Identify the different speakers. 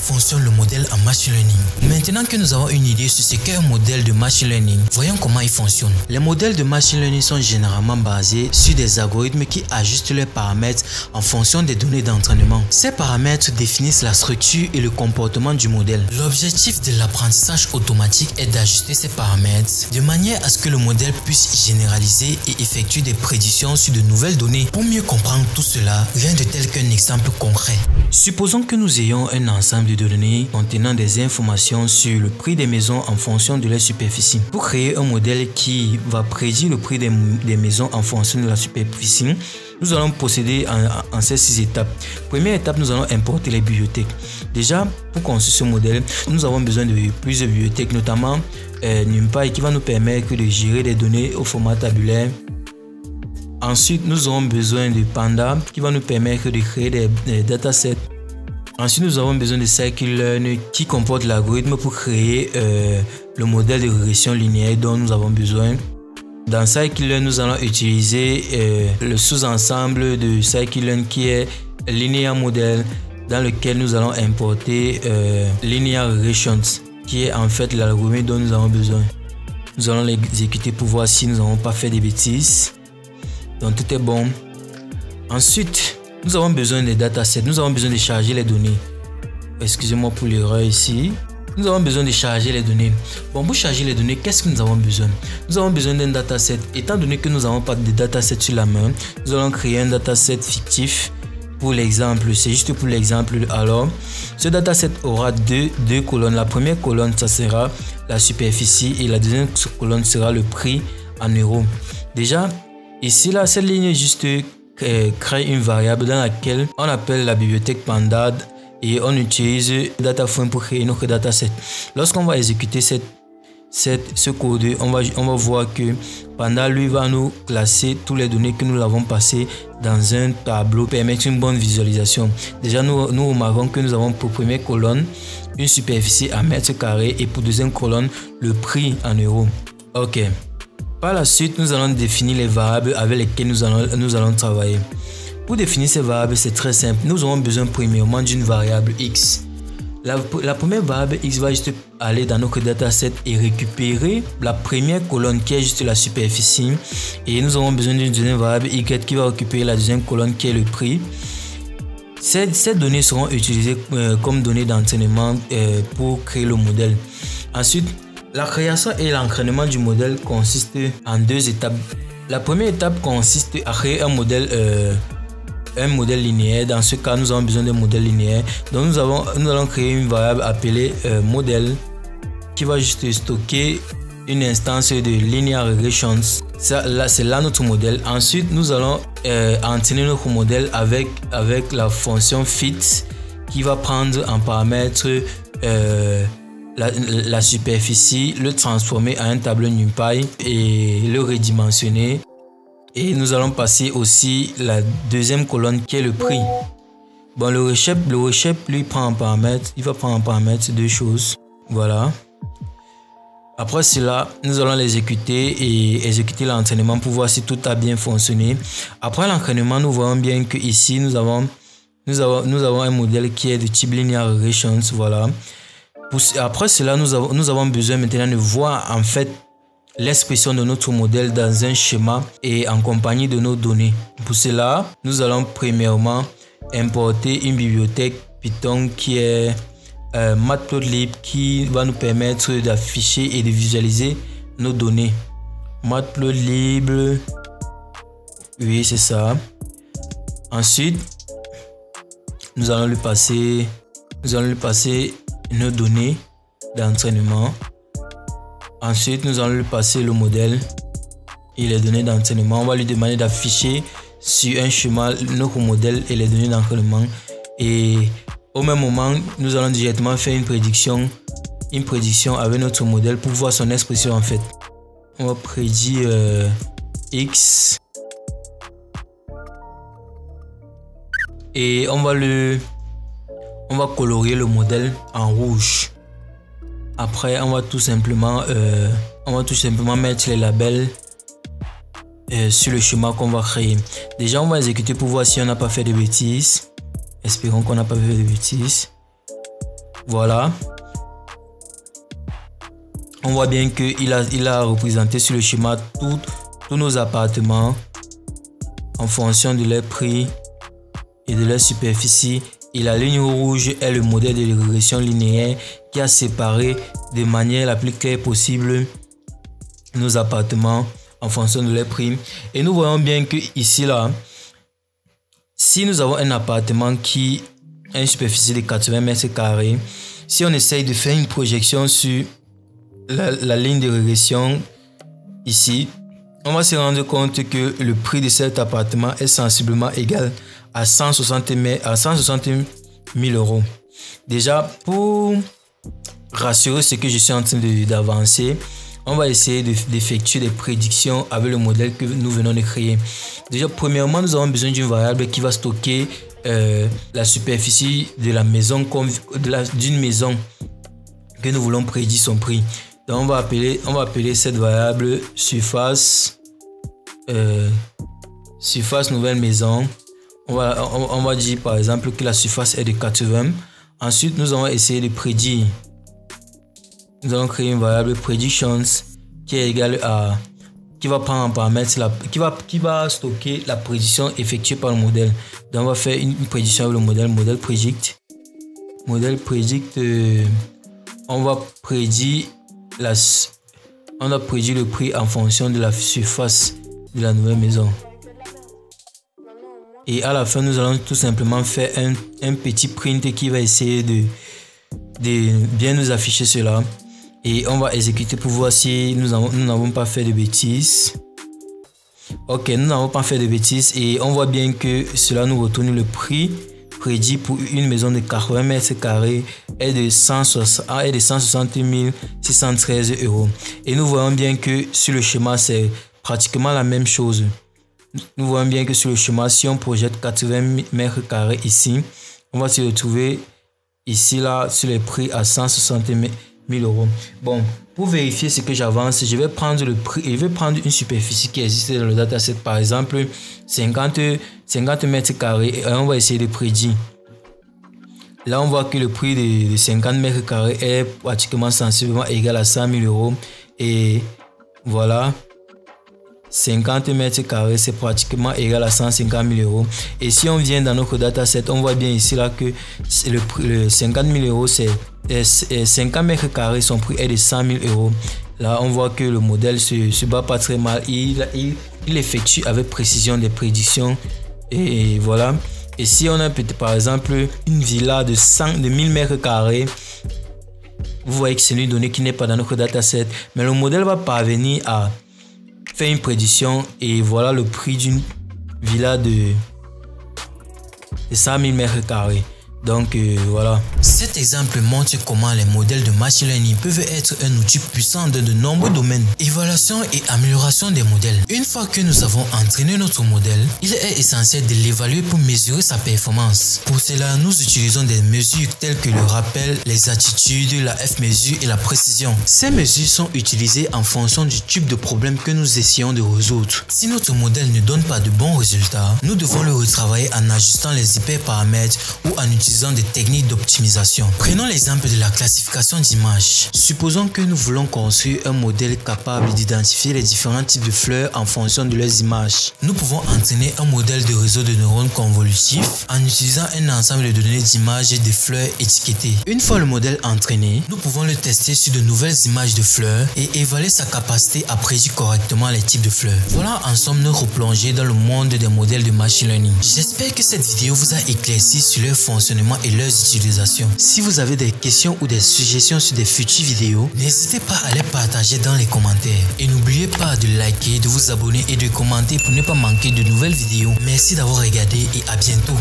Speaker 1: fonctionne le modèle en machine learning? Maintenant que nous avons une idée sur ce qu'est un modèle de machine learning, voyons comment il fonctionne. Les modèles de machine learning sont généralement basés sur des algorithmes qui ajustent leurs paramètres en fonction des données d'entraînement. Ces paramètres définissent la structure et le comportement du modèle. L'objectif de l'apprentissage automatique est d'ajuster ces paramètres de manière à ce que le modèle puisse généraliser et effectuer des prédictions sur de nouvelles données. Pour mieux comprendre tout cela, rien de tel qu'un exemple concret. Supposons que nous ayons un ensemble de données contenant des informations sur le prix des maisons en fonction de leur superficie. Pour créer un modèle qui va prédire le prix des maisons en fonction de la superficie, nous allons procéder en ces 6 étapes. Première étape, nous allons importer les bibliothèques. Déjà, pour construire ce modèle, nous avons besoin de plusieurs bibliothèques, notamment NumPy qui va nous permettre de gérer des données au format tabulaire. Ensuite, nous aurons besoin de Panda qui va nous permettre de créer des datasets. Ensuite, nous avons besoin de Scikit-learn qui comporte l'algorithme pour créer le modèle de régression linéaire dont nous avons besoin. Dans Scikit-learn, nous allons utiliser le sous-ensemble de Scikit-learn qui est Linear Model, dans lequel nous allons importer Linear Regressions, qui est en fait l'algorithme dont nous avons besoin. Nous allons l'exécuter pour voir si nous n'avons pas fait des bêtises. Donc tout est bon. Ensuite, nous avons besoin des datasets. Nous avons besoin de charger les données. Excusez-moi pour l'erreur ici. Nous avons besoin de charger les données. Bon, pour charger les données, qu'est-ce que nous avons besoin? Nous avons besoin d'un dataset. Étant donné que nous n'avons pas de dataset sur la main, nous allons créer un dataset fictif. Pour l'exemple, c'est juste pour l'exemple. Alors, ce dataset aura deux colonnes. La première colonne, ça sera la superficie et la deuxième colonne sera le prix en euros. Déjà, ici, là, cette ligne juste crée une variable dans laquelle on appelle la bibliothèque Panda et on utilise DataFrame pour créer notre dataset. Lorsqu'on va exécuter ce code, on va voir que Panda lui va nous classer toutes les données que nous l'avons passées dans un tableau, permettre une bonne visualisation. Déjà, nous remarquons que nous avons pour première colonne une superficie à mètres carrés et pour deuxième colonne le prix en euros. Ok. Par la suite, nous allons définir les variables avec lesquelles nous allons travailler. Pour définir ces variables, c'est très simple. Nous aurons besoin premièrement d'une variable x. La première variable x va juste aller dans notre dataset et récupérer la première colonne qui est juste la superficie. Et nous aurons besoin d'une deuxième variable y qui va récupérer la deuxième colonne qui est le prix. Ces données seront utilisées comme données d'entraînement pour créer le modèle. Ensuite, la création et l'entraînement du modèle consiste en 2 étapes. La première étape consiste à créer un modèle linéaire. Dans ce cas, nous avons besoin d'un modèle linéaire. Donc, nous allons créer une variable appelée modèle qui va juste stocker une instance de linear regressions. C'est là notre modèle. Ensuite, nous allons entraîner notre modèle avec la fonction fit qui va prendre en paramètre la superficie, le transformer en un tableau NumPy et le redimensionner. Et nous allons passer aussi la deuxième colonne qui est le prix. Bon, le reshape lui prend en paramètre, il va prendre en paramètre 2 choses. Voilà. Après cela, nous allons l'exécuter et exécuter l'entraînement pour voir si tout a bien fonctionné. Après l'entraînement, nous voyons bien que ici nous avons un modèle qui est de type linear regressions. Voilà. Après cela, nous avons besoin maintenant de voir en fait l'expression de notre modèle dans un schéma et en compagnie de nos données. Pour cela, nous allons premièrement importer une bibliothèque Python qui est Matplotlib qui va nous permettre d'afficher et de visualiser nos données. Matplotlib, oui c'est ça. Ensuite, nous allons lui passer nos données d'entraînement. Ensuite, nous allons lui passer le modèle et les données d'entraînement. On va lui demander d'afficher sur un schéma notre modèle et les données d'entraînement. Et au même moment, nous allons directement faire une prédiction avec notre modèle pour voir son expression en fait. On va prédire X et on va colorer le modèle en rouge. Après, on va tout simplement mettre les labels sur le schéma qu'on va créer. Déjà, on va exécuter pour voir si on n'a pas fait de bêtises. Espérons qu'on n'a pas fait de bêtises. Voilà. On voit bien qu'il a représenté sur le schéma tous nos appartements en fonction de leur prix et de leur superficie. Et la ligne rouge est le modèle de régression linéaire qui a séparé de manière la plus claire possible nos appartements en fonction de leur prix. Et nous voyons bien que ici là, si nous avons un appartement qui a une superficie de 80 mètres carrés, si on essaye de faire une projection sur la ligne de régression ici, on va se rendre compte que le prix de cet appartement est sensiblement égal à 160 000 euros. Déjà, pour rassurer ce que je suis en train d'avancer, on va essayer d'effectuer des prédictions avec le modèle que nous venons de créer. Déjà, premièrement, nous avons besoin d'une variable qui va stocker la superficie de la maison, d'une maison que nous voulons prédire son prix. Donc, on va appeler cette variable surface nouvelle maison. On va dire par exemple que la surface est de 80. Ensuite, nous allons essayer de prédire. Nous allons créer une variable predictions qui est égale à, qui va prendre en paramètre qui va stocker la prédiction effectuée par le modèle. Donc, on va faire une prédiction avec le modèle predict. On va prédire le prix en fonction de la surface de la nouvelle maison. Et à la fin, nous allons tout simplement faire un petit print qui va essayer de bien nous afficher cela. Et on va exécuter pour voir si nous n'avons pas fait de bêtises. Ok, nous n'avons pas fait de bêtises et on voit bien que cela nous retourne le prix prédit pour une maison de 80 mètres carrés est de 160 613 euros. Et nous voyons bien que sur le schéma, c'est pratiquement la même chose. Nous voyons bien que sur le schéma, si on projette 80 mètres carrés ici, on va se retrouver ici là sur les prix à 160 000 euros. Bon, pour vérifier ce que j'avance, je vais prendre le prix et je vais prendre une superficie qui existe dans le dataset, par exemple 50 mètres carrés, et on va essayer de prédire. Là, on voit que le prix de 50 mètres carrés est pratiquement sensiblement égal à 100 000 euros. Et voilà, 50 mètres carrés, c'est pratiquement égal à 150 000 euros. Et si on vient dans notre dataset, on voit bien ici là que le 50 000 euros, c'est 50 mètres carrés, son prix est de 100 000 euros. Là, on voit que le modèle se bat pas très mal. Il effectue avec précision des prédictions. Et voilà. Et si on a par exemple une villa de 1000 mètres carrés, vous voyez que c'est une donnée qui n'est pas dans notre dataset. Mais le modèle va parvenir à faire une prédiction. Et voilà le prix d'une villa de 100 000 mètres carrés. Donc voilà.
Speaker 2: Cet exemple montre comment les modèles de machine learning peuvent être un outil puissant dans de nombreux domaines. Évaluation et amélioration des modèles. Une fois que nous avons entraîné notre modèle, il est essentiel de l'évaluer pour mesurer sa performance. Pour cela, nous utilisons des mesures telles que le rappel, l'exactitude, la F-mesure et la précision. Ces mesures sont utilisées en fonction du type de problème que nous essayons de résoudre. Si notre modèle ne donne pas de bons résultats, nous devons le retravailler en ajustant les hyperparamètres ou en utilisant des techniques d'optimisation. Prenons l'exemple de la classification d'images. Supposons que nous voulons construire un modèle capable d'identifier les différents types de fleurs en fonction de leurs images. Nous pouvons entraîner un modèle de réseau de neurones convolutifs en utilisant un ensemble de données d'images et de fleurs étiquetées. Une fois le modèle entraîné, nous pouvons le tester sur de nouvelles images de fleurs et évaluer sa capacité à prédire correctement les types de fleurs. Voilà en somme notre plongée dans le monde des modèles de machine learning. J'espère que cette vidéo vous a éclairci sur leur fonctionnement et leurs utilisations. Si vous avez des questions ou des suggestions sur des futures vidéos, n'hésitez pas à les partager dans les commentaires. Et n'oubliez pas de liker, de vous abonner et de commenter pour ne pas manquer de nouvelles vidéos. Merci d'avoir regardé et à bientôt.